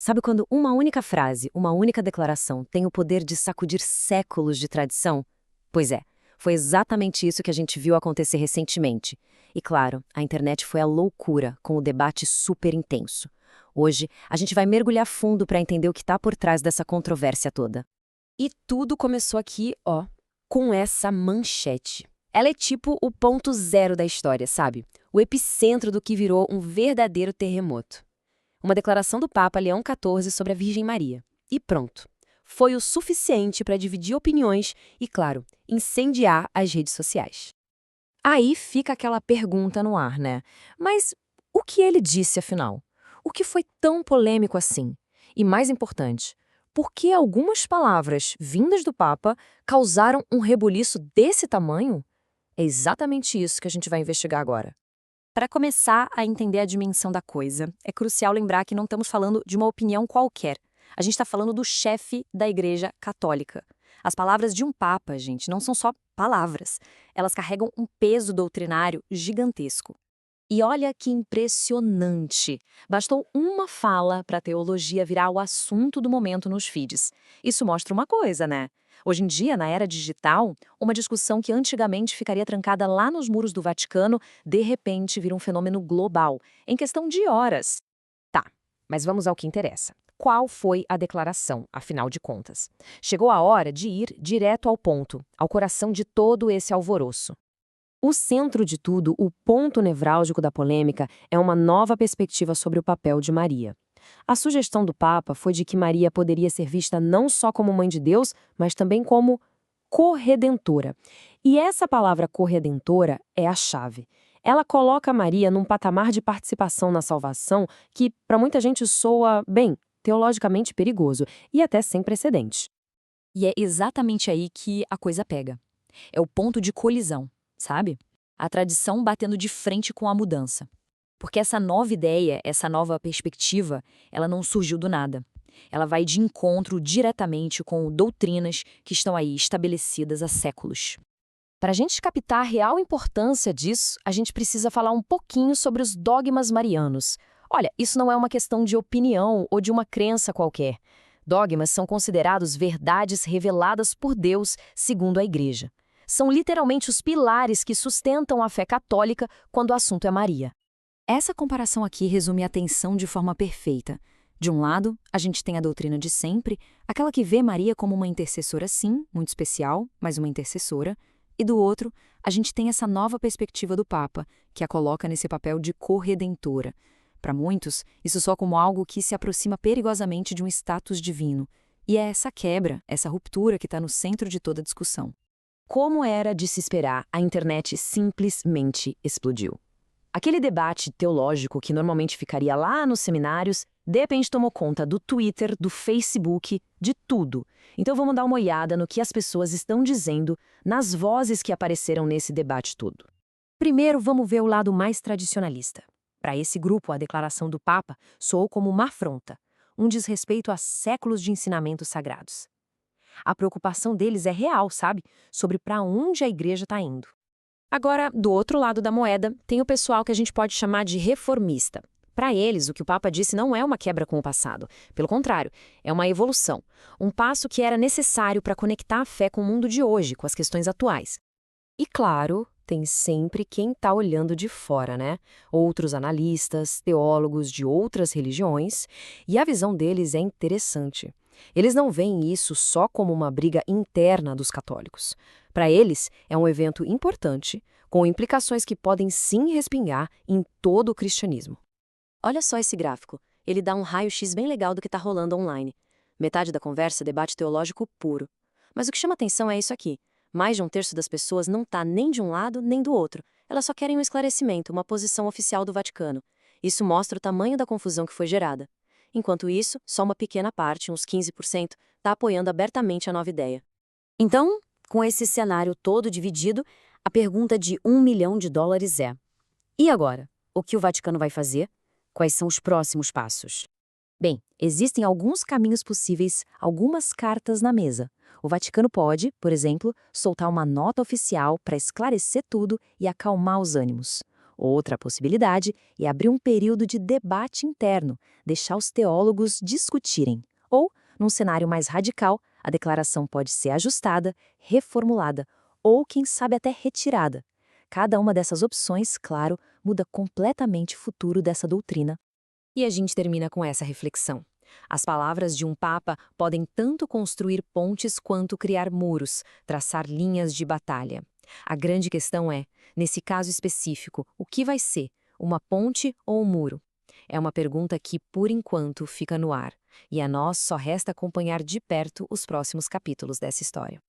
Sabe quando uma única frase, uma única declaração tem o poder de sacudir séculos de tradição? Pois é, foi exatamente isso que a gente viu acontecer recentemente. E claro, a internet foi a loucura, com o debate super intenso. Hoje, a gente vai mergulhar fundo para entender o que está por trás dessa controvérsia toda. E tudo começou aqui, ó, com essa manchete. Ela é tipo o ponto zero da história, sabe? O epicentro do que virou um verdadeiro terremoto. Uma declaração do Papa Leão XIV sobre a Virgem Maria. E pronto. Foi o suficiente para dividir opiniões e, claro, incendiar as redes sociais. Aí fica aquela pergunta no ar, né? Mas o que ele disse afinal? O que foi tão polêmico assim? E mais importante, por que algumas palavras vindas do Papa causaram um rebuliço desse tamanho? É exatamente isso que a gente vai investigar agora. Para começar a entender a dimensão da coisa, é crucial lembrar que não estamos falando de uma opinião qualquer. A gente está falando do chefe da Igreja Católica. As palavras de um papa, gente, não são só palavras. Elas carregam um peso doutrinário gigantesco. E olha que impressionante! Bastou uma fala para a teologia virar o assunto do momento nos feeds. Isso mostra uma coisa, né? Hoje em dia, na era digital, uma discussão que antigamente ficaria trancada lá nos muros do Vaticano, de repente vira um fenômeno global, em questão de horas. Tá, mas vamos ao que interessa. Qual foi a declaração, afinal de contas? Chegou a hora de ir direto ao ponto, ao coração de todo esse alvoroço. O centro de tudo, o ponto nevrálgico da polêmica, é uma nova perspectiva sobre o papel de Maria. A sugestão do Papa foi de que Maria poderia ser vista não só como mãe de Deus, mas também como corredentora. E essa palavra corredentora é a chave. Ela coloca Maria num patamar de participação na salvação que, para muita gente, soa, bem, teologicamente perigoso e até sem precedentes. E é exatamente aí que a coisa pega. É o ponto de colisão, sabe? A tradição batendo de frente com a mudança. Porque essa nova ideia, essa nova perspectiva, ela não surgiu do nada. Ela vai de encontro diretamente com doutrinas que estão aí estabelecidas há séculos. Para a gente captar a real importância disso, a gente precisa falar um pouquinho sobre os dogmas marianos. Olha, isso não é uma questão de opinião ou de uma crença qualquer. Dogmas são considerados verdades reveladas por Deus, segundo a Igreja. São literalmente os pilares que sustentam a fé católica quando o assunto é Maria. Essa comparação aqui resume a atenção de forma perfeita. De um lado, a gente tem a doutrina de sempre, aquela que vê Maria como uma intercessora sim, muito especial, mas uma intercessora. E do outro, a gente tem essa nova perspectiva do Papa, que a coloca nesse papel de corredentora. Para muitos, isso soa como algo que se aproxima perigosamente de um status divino. E é essa quebra, essa ruptura que está no centro de toda a discussão. Como era de se esperar, a internet simplesmente explodiu. Aquele debate teológico que normalmente ficaria lá nos seminários, de repente tomou conta do Twitter, do Facebook, de tudo. Então vamos dar uma olhada no que as pessoas estão dizendo, nas vozes que apareceram nesse debate todo. Primeiro, vamos ver o lado mais tradicionalista. Para esse grupo, a declaração do Papa soou como uma afronta, um desrespeito a séculos de ensinamentos sagrados. A preocupação deles é real, sabe? Sobre para onde a igreja está indo. Agora, do outro lado da moeda, tem o pessoal que a gente pode chamar de reformista. Para eles, o que o Papa disse não é uma quebra com o passado. Pelo contrário, é uma evolução. Um passo que era necessário para conectar a fé com o mundo de hoje, com as questões atuais. E claro, tem sempre quem está olhando de fora, né? Outros analistas, teólogos de outras religiões, e a visão deles é interessante. Eles não veem isso só como uma briga interna dos católicos. Para eles, é um evento importante, com implicações que podem sim respingar em todo o cristianismo. Olha só esse gráfico. Ele dá um raio-x bem legal do que está rolando online. Metade da conversa é debate teológico puro. Mas o que chama atenção é isso aqui. Mais de um terço das pessoas não está nem de um lado nem do outro. Elas só querem um esclarecimento, uma posição oficial do Vaticano. Isso mostra o tamanho da confusão que foi gerada. Enquanto isso, só uma pequena parte, uns 15%, está apoiando abertamente a nova ideia. Então, com esse cenário todo dividido, a pergunta de US$ 1 milhão é: e agora? O que o Vaticano vai fazer? Quais são os próximos passos? Bem, existem alguns caminhos possíveis, algumas cartas na mesa. O Vaticano pode, por exemplo, soltar uma nota oficial para esclarecer tudo e acalmar os ânimos. Outra possibilidade é abrir um período de debate interno, deixar os teólogos discutirem. Ou, num cenário mais radical, a declaração pode ser ajustada, reformulada ou, quem sabe, até retirada. Cada uma dessas opções, claro, muda completamente o futuro dessa doutrina. E a gente termina com essa reflexão. As palavras de um papa podem tanto construir pontes quanto criar muros, traçar linhas de batalha. A grande questão é, nesse caso específico, o que vai ser, uma ponte ou um muro? É uma pergunta que, por enquanto, fica no ar, e a nós só resta acompanhar de perto os próximos capítulos dessa história.